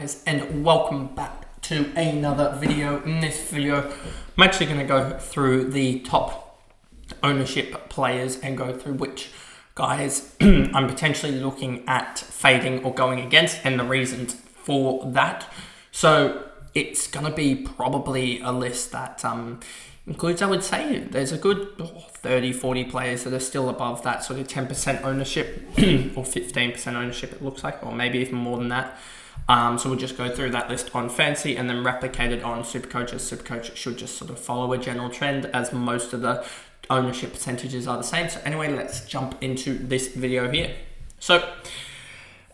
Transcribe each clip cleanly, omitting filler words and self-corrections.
guys, and welcome back to another video. In this video, I'm actually going to go through the top ownership players and go through which guys I'm potentially looking at fading or going against and the reasons for that. So it's going to be probably a list that includes, I would say, there's a good 30-40 players that are still above that sort of 10% ownership or 15% ownership it looks like, or maybe even more than that. So we'll just go through that list on Fantasy and then replicate it on SuperCoach. SuperCoach should just sort of follow a general trend as most of the ownership percentages are the same. So anyway, let's jump into this video here. So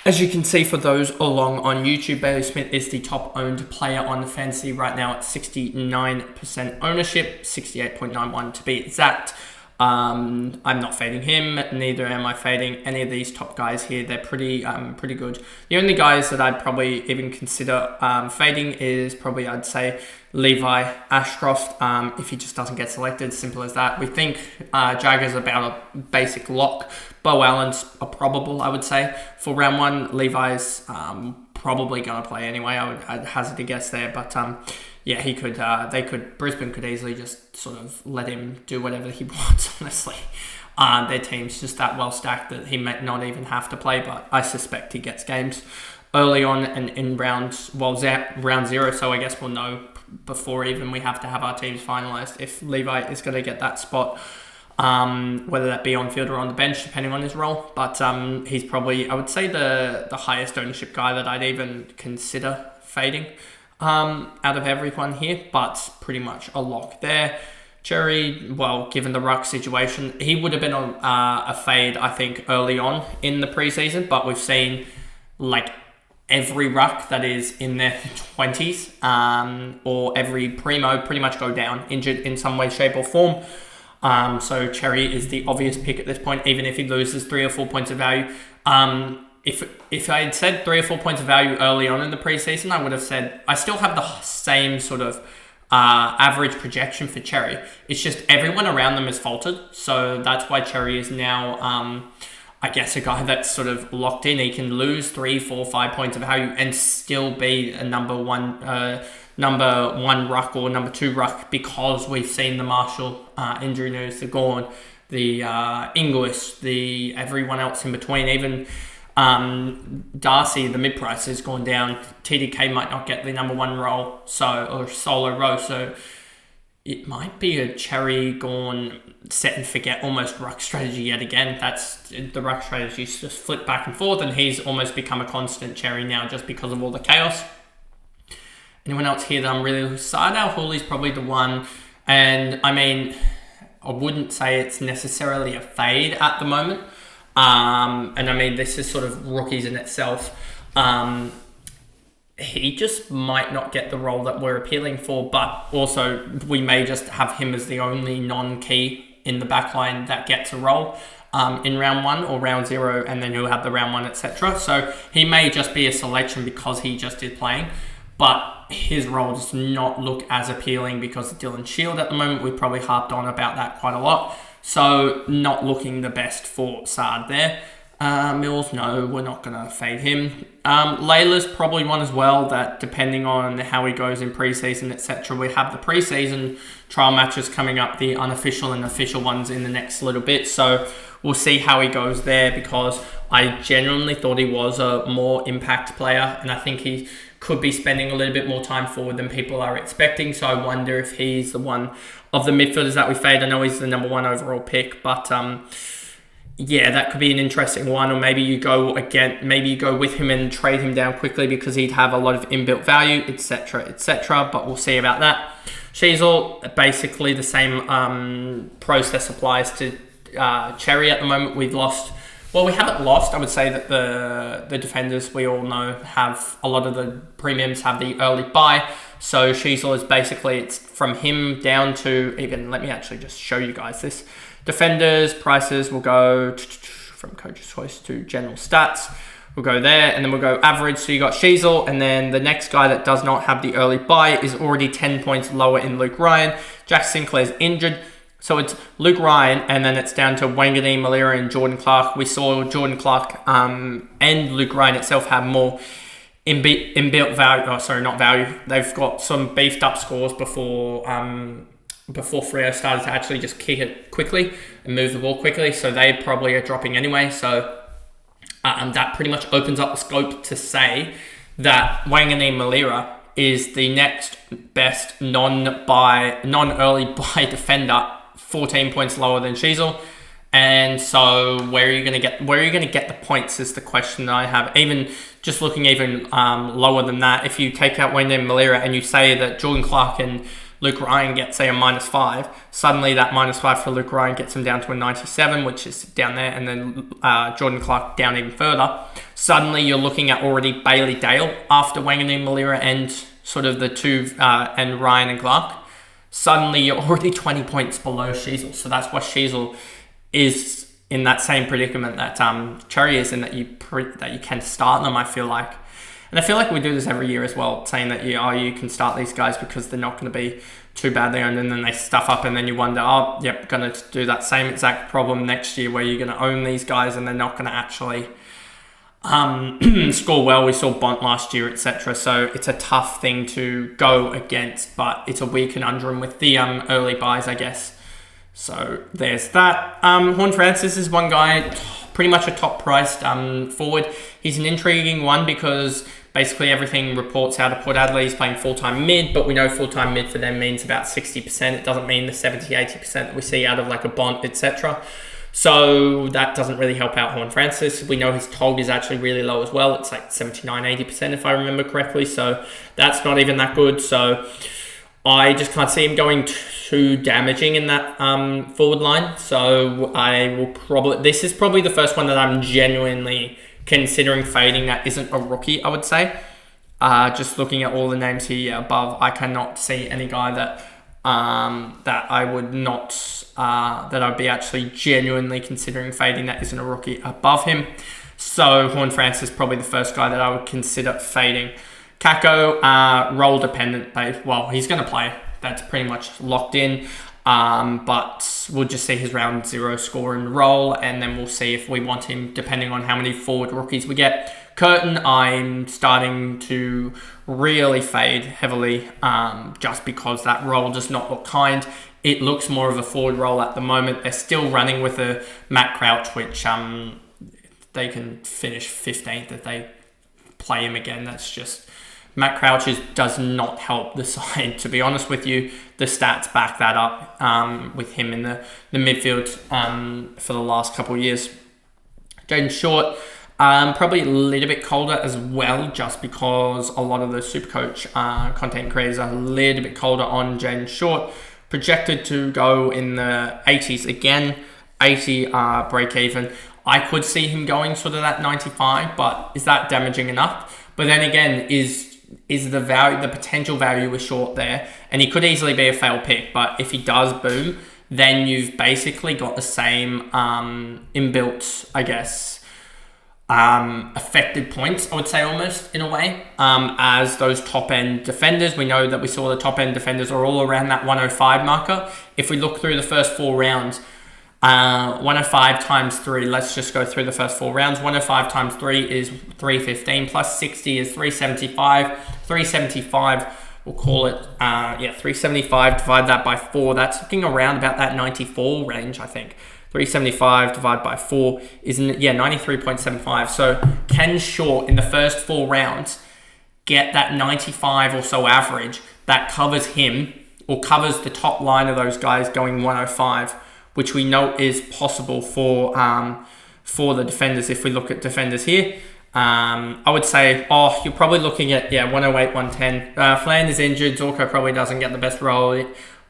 as you can see, for those along on YouTube, Bailey Smith is the top owned player on the Fantasy right now at 69% ownership, 68.91 to be exact. I'm not fading him, neither am I fading any of these top guys here. They're pretty good. The only guys that I'd probably even consider fading is probably, I'd say, Levi Ashcroft, if he just doesn't get selected, simple as that. We think Jagger's about a basic lock. Bo Allen's a probable, I would say, for round one. Levi's probably going to play anyway, I'd hazard a guess there, but yeah, he could. Brisbane could easily just sort of let him do whatever he wants. Honestly, their team's just that well stacked that he might not even have to play. But I suspect he gets games early on and in round zero. So I guess we'll know before even we have to have our teams finalised if Levi is going to get that spot, whether that be on field or on the bench, depending on his role. But he's probably, I would say, the highest ownership guy that I'd even consider fading out of everyone here, but pretty much a lock there. Cherry, well, given the ruck situation, he would have been a fade, I think, early on in the preseason, but we've seen like every ruck that is in their 20s or every primo pretty much go down, injured in some way, shape or form. So Cherry is the obvious pick at this point, even if he loses 3 or 4 points of value. If I had said 3 or 4 points of value early on in the preseason, I would have said I still have the same sort of average projection for Cherry. It's just everyone around them has faltered, so that's why Cherry is now, I guess, a guy that's sort of locked in. He can lose 3, 4, 5 points of value and still be a number one ruck or number 2 ruck, because we've seen the Marshall injury news, the Gorn, the Inglis, the everyone else in between, even Darcy, the mid-price, has gone down. TDK might not get the number 1 role, or solo row, so it might be a Cherry Gorn set and forget almost ruck strategy yet again. That's the ruck strategy, just flip back and forth, and he's almost become a constant Cherry now just because of all the chaos. Anyone else here that I'm really excited about? Hooley's probably the one, and I mean, I wouldn't say it's necessarily a fade at the moment. And I mean, this is sort of rookies in itself. He just might not get the role that we're appealing for, but also we may just have him as the only non-key in the backline that gets a role in round 1 or round 0, and then he'll have the round 1, etc. So he may just be a selection because he just is playing, but his role does not look as appealing because of Dylan Shield at the moment. We've probably harped on about that quite a lot. So not looking the best for Saad there. Mills, no, we're not going to fade him. Layla's probably one as well, that depending on how he goes in preseason, etc. We have the preseason trial matches coming up, the unofficial and official ones in the next little bit. So we'll see how he goes there, because I genuinely thought he was a more impact player, and I think he could be spending a little bit more time forward than people are expecting. So I wonder if he's the one of the midfielders that we fade. I know he's the number 1 overall pick, but yeah, that could be an interesting one. Or maybe you go with him and trade him down quickly because he'd have a lot of inbuilt value, etc., etc. But we'll see about that. Sheasel, basically the same process applies to Cherry at the moment. We haven't lost. I would say that the defenders, we all know, have a lot of the premiums have the early buy. So Sheasel is basically, it's from him down to even, let me actually just show you guys this. Defenders, prices will go from coach's choice to general stats. We'll go there, and then we'll go average. So you got Sheasel, and then the next guy that does not have the early buy is already 10 points lower in Luke Ryan. Jack Sinclair's injured. So it's Luke Ryan, and then it's down to Wangani, Malira, and Jordan Clark. We saw Jordan Clark and Luke Ryan itself have more inbuilt value. Oh, sorry, not value. They've got some beefed up scores before Freo started to actually just kick it quickly and move the ball quickly. So they probably are dropping anyway. So that pretty much opens up the scope to say that Wanganeen Malira is the next best non-early buy defender, 14 points lower than Sheasel. And so where are you going to get the points is the question that I have. Even just looking lower than that, if you take out Wanganeen Malira and you say that Jordan Clark and Luke Ryan get, say, a -5, suddenly that -5 for Luke Ryan gets him down to a 97, which is down there, and then Jordan Clark down even further. Suddenly you're looking at already Bailey Dale after Wanganeen Malira and sort of the two, and Ryan and Clark. Suddenly you're already 20 points below Sheasel. So that's why Sheasel is in that same predicament that Cherry is in, that you can start them, I feel like. And I feel like we do this every year as well, saying that you can start these guys because they're not going to be too badly owned, and then they stuff up, and then you wonder, going to do that same exact problem next year where you're going to own these guys and they're not going to actually score well. We saw Bont last year, etc. So it's a tough thing to go against, but it's a weird conundrum with the early buys, I guess. So there's that. Horn Francis is one guy, pretty much a top-priced forward. He's an intriguing one because basically everything reports out of Port Adelaide. He's playing full-time mid, but we know full-time mid for them means about 60%. It doesn't mean the 70-80% that we see out of like a Bont, etc. So that doesn't really help out Horn Francis. We know his TOG is actually really low as well. It's like 79-80% if I remember correctly. So that's not even that good. So I just can't see him going too damaging in that forward line. So I will this is probably the first one that I'm genuinely considering fading that isn't a rookie, I would say. Just looking at all the names here above, I cannot see any guy that I would not, that I'd be actually genuinely considering fading that isn't a rookie above him. So Horn Francis is probably the first guy that I would consider fading. Kako, role dependent, well, he's going to play. That's pretty much locked in. But we'll just see his round 0 score and role, and then we'll see if we want him depending on how many forward rookies we get. Curtin, I'm starting to really fade heavily just because that role does not look kind. It looks more of a forward role at the moment. They're still running with a Matt Crouch, which they can finish 15th if they play him again. That's just... Matt Crouch does not help the side, to be honest with you. The stats back that up with him in the midfield for the last couple of years. Jaden Short, probably a little bit colder as well, just because a lot of the SuperCoach content creators are a little bit colder on Jaden Short. Projected to go in the 80s again, 80 break even. I could see him going sort of that 95, but is that damaging enough? But then again, is the potential value is short there, and he could easily be a fail pick, but if he does boom, then you've basically got the same inbuilt, I guess, affected points, I would say, almost in a way, as those top end defenders. We know that we saw the top end defenders are all around that 105 marker. If we look through the first 4 rounds, 105 times 3, let's just go through the first 4 rounds. 105 times 3 is 315, plus 60 is 375. 375, we'll call it, 375, divide that by 4. That's looking around about that 94 range, I think. 375 divided by 4 is, 93.75. So Ken Short in the first 4 rounds get that 95 or so average that covers him, or covers the top line of those guys going 105, which we know is possible for the defenders. If we look at defenders here, I would say, you're probably looking at 108, 110. Flanders injured. Zorko probably doesn't get the best role.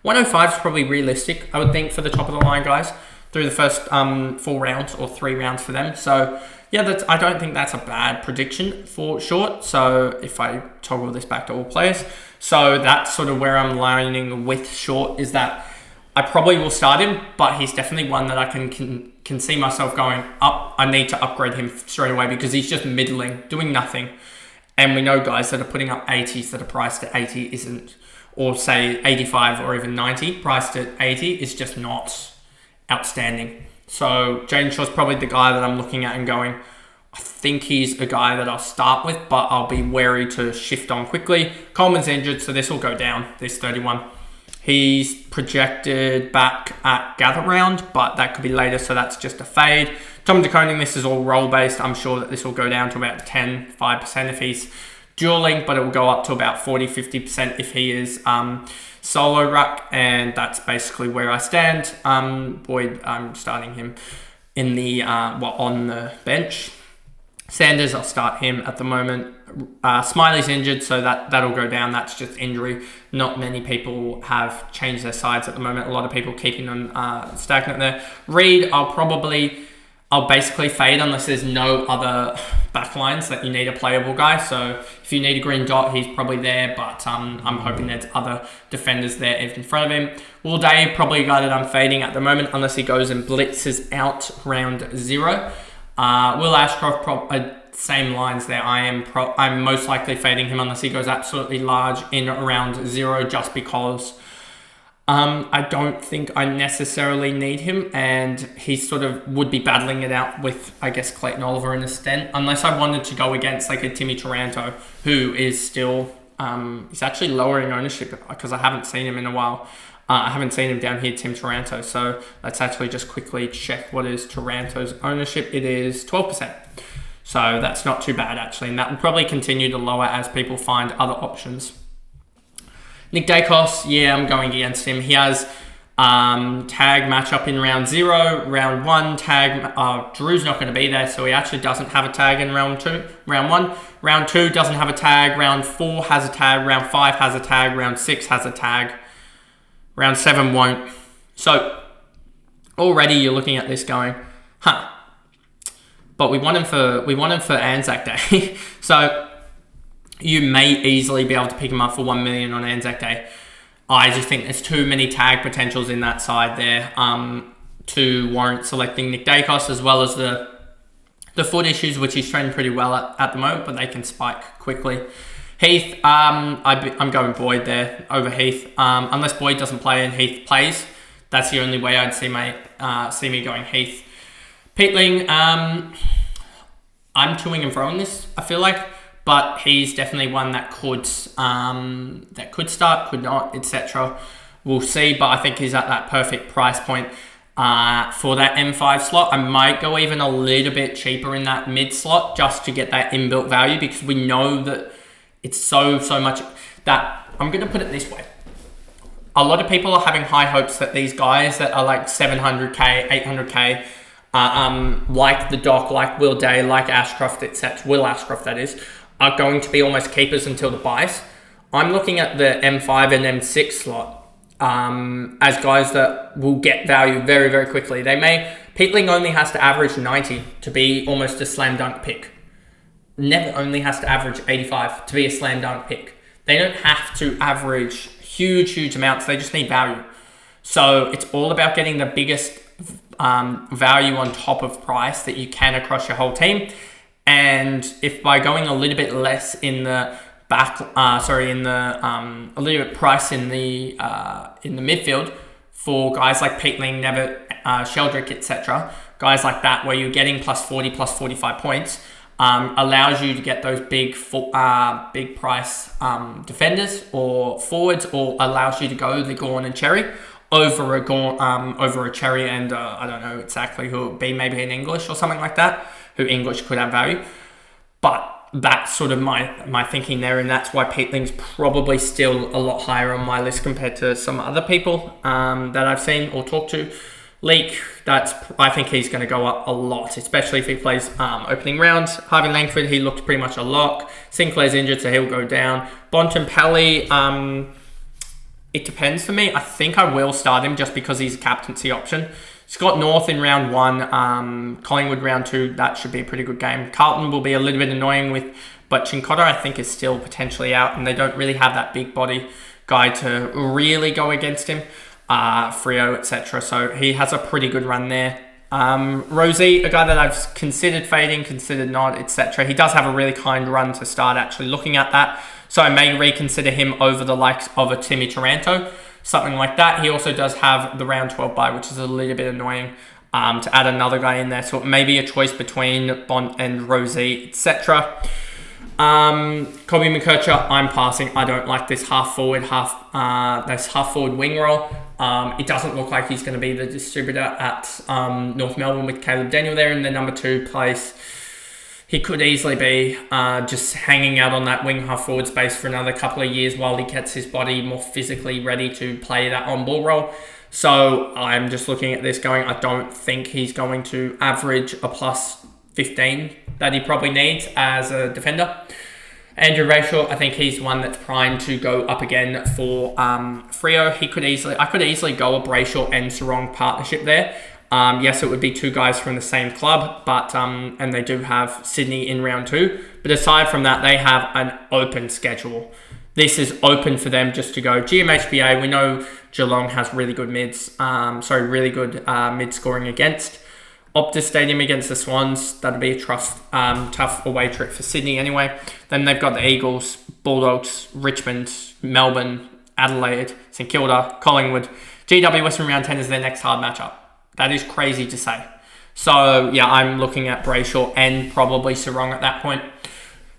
105 is probably realistic, I would think, for the top of the line guys through the first 4 rounds or 3 rounds for them. So I don't think that's a bad prediction for Short. So if I toggle this back to all players, so that's sort of where I'm lining with Short, is that I probably will start him, but he's definitely one that I can see myself going up. I need to upgrade him straight away because he's just middling, doing nothing. And we know guys that are putting up 80s that are priced at 80 isn't, or say 85 or even 90, priced at 80 is just not outstanding. So Jaden Shaw's probably the guy that I'm looking at and going, I think he's a guy that I'll start with, but I'll be wary to shift on quickly. Coleman's injured, so this will go down, this 31. He's projected back at gather round, but that could be later, so that's just a fade. Tom DeConing, this is all roll-based. I'm sure that this will go down to about 5% if he's dueling, but it will go up to about 50% if he is solo ruck, and that's basically where I stand. Boyd, I'm starting him in the on the bench. Sanders, I'll start him at the moment. Smiley's injured, so that'll go down. That's just injury. Not many people have changed their sides at the moment. A lot of people keeping them stagnant there. Reed, I'll basically fade unless there's no other backlines that you need a playable guy. So if you need a green dot, he's probably there, but I'm hoping there's other defenders there in front of him. Will Day, probably a guy that I'm fading at the moment unless he goes and blitzes out round 0. Will Ashcroft, same lines there. I'm most likely fading him unless he goes absolutely large in around 0, just because I don't think I necessarily need him, and he sort of would be battling it out with, I guess, Clayton Oliver in a stent, unless I wanted to go against like a Timmy Taranto, who is still, he's actually lowering ownership because I haven't seen him in a while. I haven't seen him down here, Tim Taranto, so let's actually just quickly check what is Taranto's ownership. It is 12%. So that's not too bad, actually, and that will probably continue to lower as people find other options. Nick Dacos, yeah, I'm going against him. He has tag matchup in round 0, round 1 tag. Drew's not going to be there, so he actually doesn't have a tag in round 1. Round 2 doesn't have a tag. Round 4 has a tag. Round 5 has a tag. Round 6 has a tag. Round 7 won't. So already you're looking at this going, but we want him for Anzac Day. So you may easily be able to pick him up for 1 million on Anzac Day. I just think there's too many tag potentials in that side there to warrant selecting Nick Dacos, as well as the foot issues, which he's trending pretty well at the moment, but they can spike quickly. Heath, I'm going Boyd there over Heath. Unless Boyd doesn't play and Heath plays, that's the only way I'd see me going Heath. Peatling, I'm toing and throwing this, I feel like, but he's definitely one that could start, could not, etc. We'll see, but I think he's at that perfect price point for that M5 slot. I might go even a little bit cheaper in that mid slot just to get that inbuilt value, because we know that it's so much that, I'm going to put it this way. A lot of people are having high hopes that these guys that are like 700k, 800k, like the Doc, like Will Day, like Ashcroft, etc. Will Ashcroft, that is, are going to be almost keepers until the buys. I'm looking at the M5 and M6 slot as guys that will get value very, very quickly. Peatling only has to average 90 to be almost a slam dunk pick. Never only has to average 85 to be a slam dunk pick. They don't have to average huge amounts. They just need value. So it's all about getting the biggest value on top of price that you can across your whole team. And if by going a little bit less in the a little bit price in the midfield for guys like Peatling, Nevitt, Sheldrick, etc., guys like that, where you're getting plus 40, plus 45 points, allows you to get those big price defenders or forwards, or allows you to go the Gawn and Cherry over a Cherry and I don't know exactly who it would be, maybe an English or something like that, who English could have value. But that's sort of my thinking there, and that's why Peatling's probably still a lot higher on my list compared to some other people that I've seen or talked to. Leak, I think he's going to go up a lot, especially if he plays opening rounds. Harvey Langford, he looked pretty much a lock. Sinclair's injured, so he'll go down. Bontempelli, it depends for me. I think I will start him just because he's a captaincy option. Scott North in round 1, Collingwood round 2, that should be a pretty good game. Carlton will be a little bit annoying but Chincotta I think is still potentially out, and they don't really have that big body guy to really go against him. Freo, etc. So he has a pretty good run there. Rosie, a guy that I've considered fading, considered not, etc. He does have a really kind run to start actually looking at that. So I may reconsider him over the likes of a Timmy Taranto, something like that. He also does have the round 12 bye, which is a little bit annoying. to add another guy in there. So maybe a choice between Bont and Rosie, etc. Kobe McKercher, I'm passing. I don't like this half forward wing role. It doesn't look like he's going to be the distributor at North Melbourne with Caleb Daniel there in the number 2 place. He could easily be just hanging out on that wing half forward space for another couple of years while he gets his body more physically ready to play that on-ball role. So I'm just looking at this going, I don't think he's going to average a plus 15 that he probably needs as a defender. Andrew Brayshaw, I think he's one that's primed to go up again for Freo. I could easily go a Brayshaw and Sarong partnership there. Yes, it would be 2 guys from the same club, but and they do have Sydney in round 2. But aside from that, they have an open schedule. This is open for them just to go GMHBA. We know Geelong has really good mids, mid scoring against. Optus Stadium against the Swans, that'll be a tough away trip for Sydney anyway. Then they've got the Eagles, Bulldogs, Richmond, Melbourne, Adelaide, St Kilda, Collingwood. GW Western round 10 is their next hard matchup. That is crazy to say. So yeah, I'm looking at Brayshaw and probably Sarong at that point.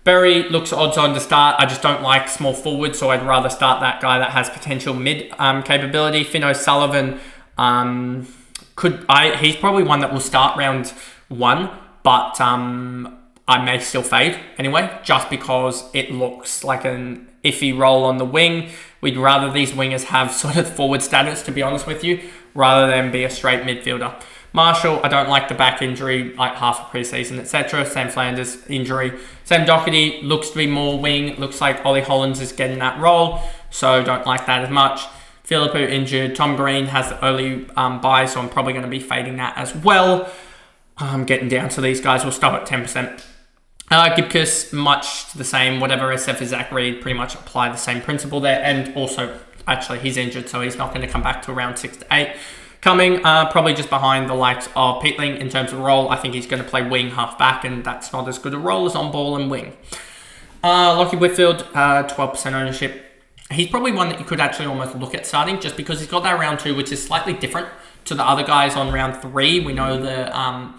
Berry looks odds on to start. I just don't like small forward, so I'd rather start that guy that has potential mid capability. Finn O'Sullivan, he's probably one that will start round 1, but I may still fade anyway, just because it looks like an iffy role on the wing. We'd rather these wingers have sort of forward status, to be honest with you, rather than be a straight midfielder. Marshall, I don't like the back injury, like half a preseason, etc. Sam Flanders injury. Sam Doherty looks to be more wing. Looks like Ollie Hollands is getting that role, so don't like that as much. Philippou injured. Tom Green has the early bye, so I'm probably going to be fading that as well. Getting down to these guys. We'll stop at 10%. Gibcus, much the same. Whatever SF is Zach Reid, pretty much apply the same principle there. And also, actually, he's injured, so he's not going to come back to around 6 to 8. Coming, probably just behind the likes of Peatling in terms of role. I think he's going to play wing half-back, and that's not as good a role as on ball and wing. Lockie Whitfield, 12% ownership. He's probably one that you could actually almost look at starting, just because he's got that round 2, which is slightly different to the other guys on round 3. We know the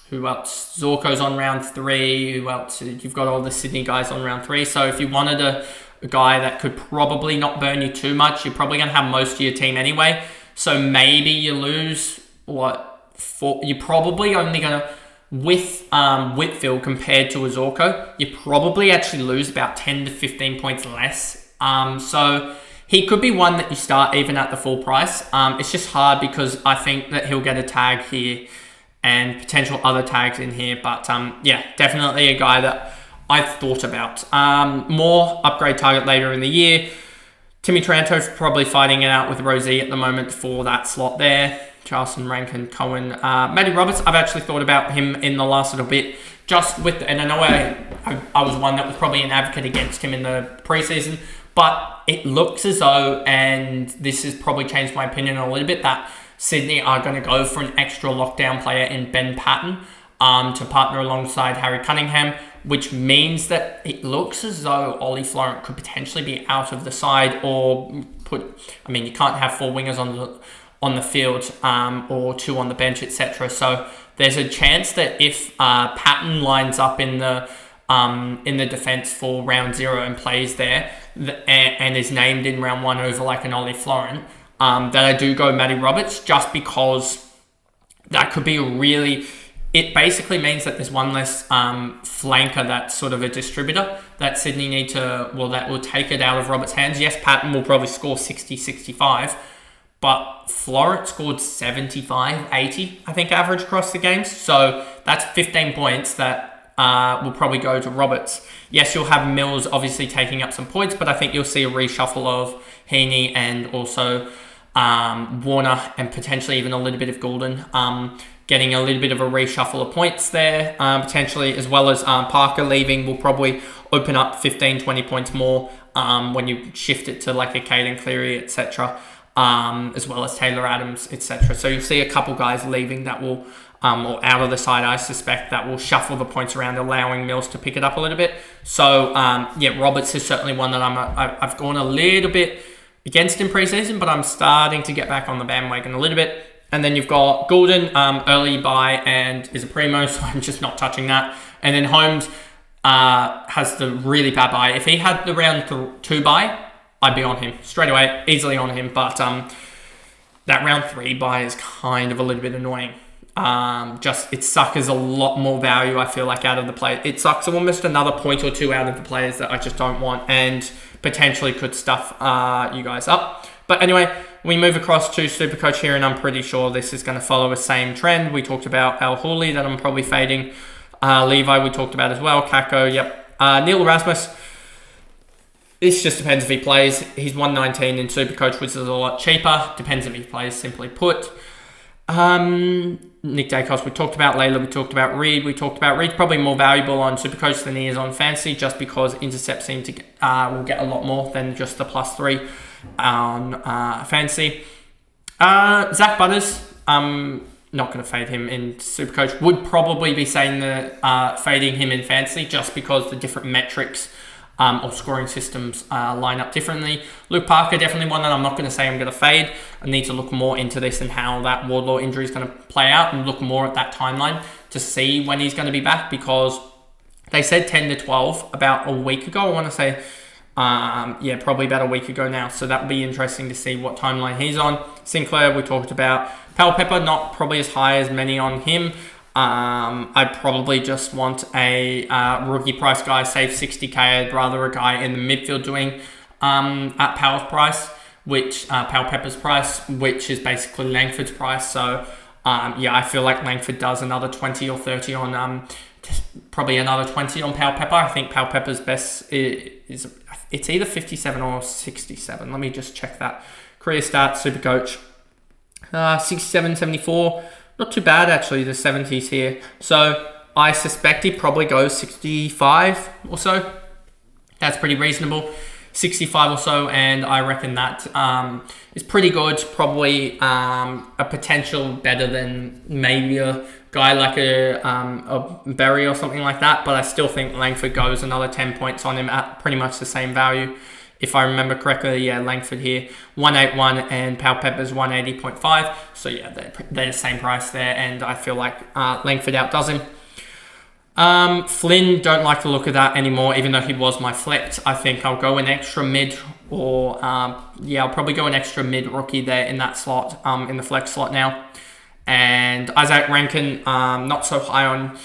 who else? Zorko's on round 3. Who else? You've got all the Sydney guys on round 3. So if you wanted a guy that could probably not burn you too much, you're probably going to have most of your team anyway. So maybe you lose you're probably only going to, with Whitfield compared to a Zorko, you probably actually lose about 10 to 15 points less. So he could be one that you start even at the full price. It's just hard because I think that he'll get a tag here and potential other tags in here. But yeah, definitely a guy that I've thought about. More upgrade target later in the year. Timmy Taranto's probably fighting it out with Rosie at the moment for that slot there. Charleston, Rankin, Cohen. Matty Roberts, I've actually thought about him in the last little bit. Just with, and I know I was one that was probably an advocate against him in the preseason, but it looks as though, and this has probably changed my opinion a little bit, that Sydney are going to go for an extra lockdown player in Ben Patton to partner alongside Harry Cunningham, which means that it looks as though Ollie Florent could potentially be out of the side or you can't have 4 wingers on the field or 2 on the bench, etc. So there's a chance that if Patton lines up in the defence for round 0 and plays there and is named in round 1 over like an Ollie Florent, that I do go Matty Roberts, just because that could be it basically means that there's one less flanker that's sort of a distributor that Sydney need to, that will take it out of Roberts' hands. Yes, Patton will probably score 60, 65, but Florent scored 75, 80, I think, average across the games. So that's 15 points that will probably go to Roberts. Yes, you'll have Mills obviously taking up some points, but I think you'll see a reshuffle of Heaney and also Warner and potentially even a little bit of Goulden getting a little bit of a reshuffle of points there, potentially, as well as Parker leaving will probably open up 15, 20 points more when you shift it to like a Caden Cleary, etc., as well as Taylor Adams, etc. So you'll see a couple guys leaving that will, or out of the side, I suspect, that will shuffle the points around, allowing Mills to pick it up a little bit. So, yeah, Roberts is certainly one that I've gone a little bit against in preseason, but I'm starting to get back on the bandwagon a little bit. And then you've got Goulden, early buy, and is a primo, so I'm just not touching that. And then Holmes has the really bad buy. If he had the round 2 buy, I'd be on him straight away, easily on him. But that round 3 buy is kind of a little bit annoying. It suckers a lot more value, I feel like, out of the play. It sucks almost another point or 2 out of the players that I just don't want, and potentially could stuff you guys up. But anyway, we move across to SuperCoach here, and I'm pretty sure this is going to follow the same trend. We talked about Al Hawley that I'm probably fading. Levi we talked about as well. Kako, yep. Neil Erasmus, this just depends if he plays. He's 119 in SuperCoach, which is a lot cheaper. Depends if he plays, simply put. Nick Dacos we talked about. Layla we talked about. Reed we talked about. Reed's probably more valuable on SuperCoach than he is on Fantasy, just because intercepts seem to will get a lot more than just the +3 on Fantasy. Zach Butters, not going to fade him in SuperCoach. Would probably be saying that fading him in Fantasy, just because the different metrics or scoring systems line up differently. Luke Parker, definitely one that I'm not going to say I'm going to fade. I need to look more into this and how that Wardlaw injury is going to play out, and look more at that timeline to see when he's going to be back, because they said 10 to 12 about a week ago. I want to say, probably about a week ago now. So that would be interesting to see what timeline he's on. Sinclair, we talked about. Powell Pepper, not probably as high as many on him. I'd probably just want a rookie price guy, save 60k. I'd rather a guy in the midfield doing at Powell's price, Powell Pepper's price, which is basically Langford's price. So I feel like Langford does another 20 or 30 on probably another 20 on Powell Pepper. I think Powell Pepper's best is it's either 57 or 67. Let me just check that. Career stats, SuperCoach, 67, 74. Not too bad, actually, the 70s here. So I suspect he probably goes 65 or so. That's pretty reasonable. 65 or so, and I reckon that is pretty good. Probably a potential better than maybe a guy like a Berry or something like that. But I still think Langford goes another 10 points on him at pretty much the same value. If I remember correctly, Langford here, 181, and Powell Pepper's 180.5. So they're the same price there, and I feel like Langford outdoes him. Flynn, don't like the look of that anymore, even though he was my flex. I think I'll go an extra mid, or I'll probably go an extra mid rookie there in that slot, in the flex slot now. And Isaac Rankin, not so high on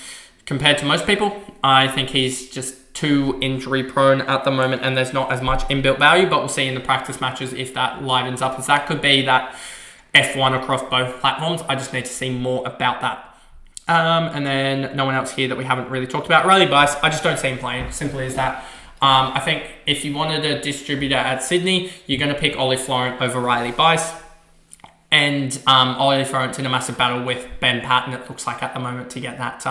compared to most people. I think he's just too injury prone at the moment, and there's not as much inbuilt value, but we'll see in the practice matches if that livens up, as that could be that F1 across both platforms. I just need to see more about that. And then no one else here that we haven't really talked about. Riley Bice, I just don't see him playing, simply as that. I think if you wanted a distributor at Sydney, you're going to pick Ollie Florent over Riley Bice. And Ollie Florent's in a massive battle with Ben Patton, it looks like, at the moment, to get that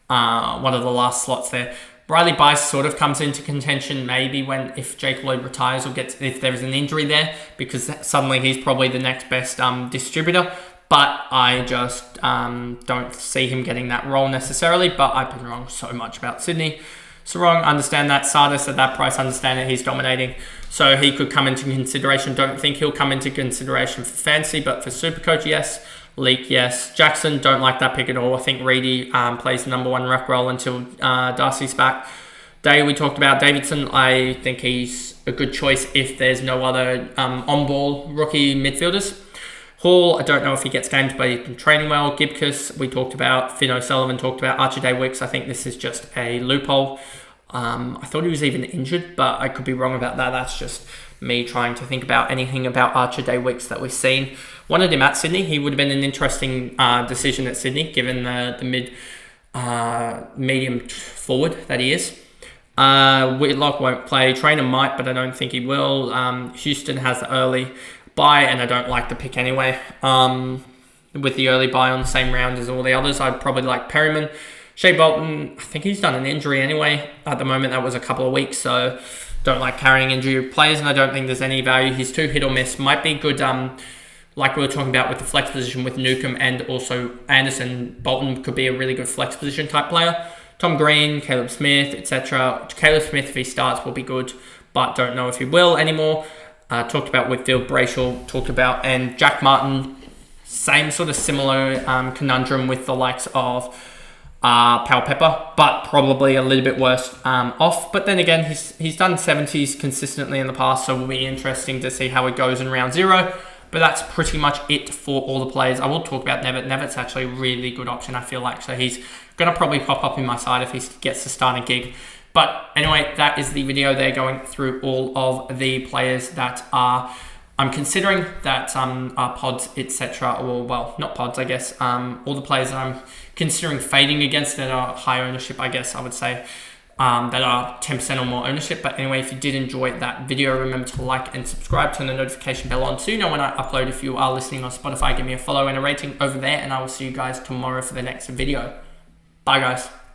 one of the last slots there. Riley Bice sort of comes into contention maybe if Jake Lloyd retires, or if there is an injury there, because suddenly he's probably the next best distributor. But I just don't see him getting that role necessarily. But I've been wrong so much about Sydney. So wrong, understand that. Sardis at that price, understand that he's dominating. So he could come into consideration. Don't think he'll come into consideration for Fantasy, but for SuperCoach, yes. Leak, yes. Jackson, don't like that pick at all. I think Reedy plays the number 1 ruck role until Darcy's back. Day, we talked about. Davidson, I think he's a good choice if there's no other on-ball rookie midfielders. Hall, I don't know if he gets games, but he's been training well. Gibcus, we talked about. Finn O'Sullivan talked about. Archer Day Wicks, I think this is just a loophole. I thought he was even injured, but I could be wrong about that. That's just me trying to think about anything about Archer Day Wicks that we've seen. Wanted him at Sydney. He would have been an interesting decision at Sydney, given the medium forward that he is. Whitlock won't play. Trainer might, but I don't think he will. Houston has the early buy, and I don't like the pick anyway. With the early buy on the same round as all the others, I'd probably like Perryman. Shea Bolton, I think he's done an injury anyway. At the moment, that was a couple of weeks, so don't like carrying injury players, and I don't think there's any value. He's too hit or miss. Might be good, like we were talking about with the flex position with Newcomb and also Anderson. Bolton could be a really good flex position type player. Tom Green, Caleb Smith, etc. Caleb Smith, if he starts, will be good, but don't know if he will anymore. Talked about Whitfield, Brayshaw, talked about, and Jack Martin. Same sort of similar conundrum with the likes of Pal Pepper, but probably a little bit worse off. But then again, he's done 70s consistently in the past, so it'll be interesting to see how it goes in round 0. But that's pretty much it for all the players. I will talk about Nevitt. Nevitt's actually a really good option, I feel like. So he's going to probably pop up in my side if he gets to start a gig. But anyway, that is the video there, going through all of the players that I'm considering that are pods, etc. Or, well, not pods, I guess. All the players that I'm considering fading against that are high ownership, I guess I would say. That are 10% or more ownership. But anyway, if you did enjoy that video, remember to like and subscribe, turn the notification bell on so you know when I upload. If you are listening on Spotify, give me a follow and a rating over there, and I will see you guys tomorrow for the next video. Bye, guys.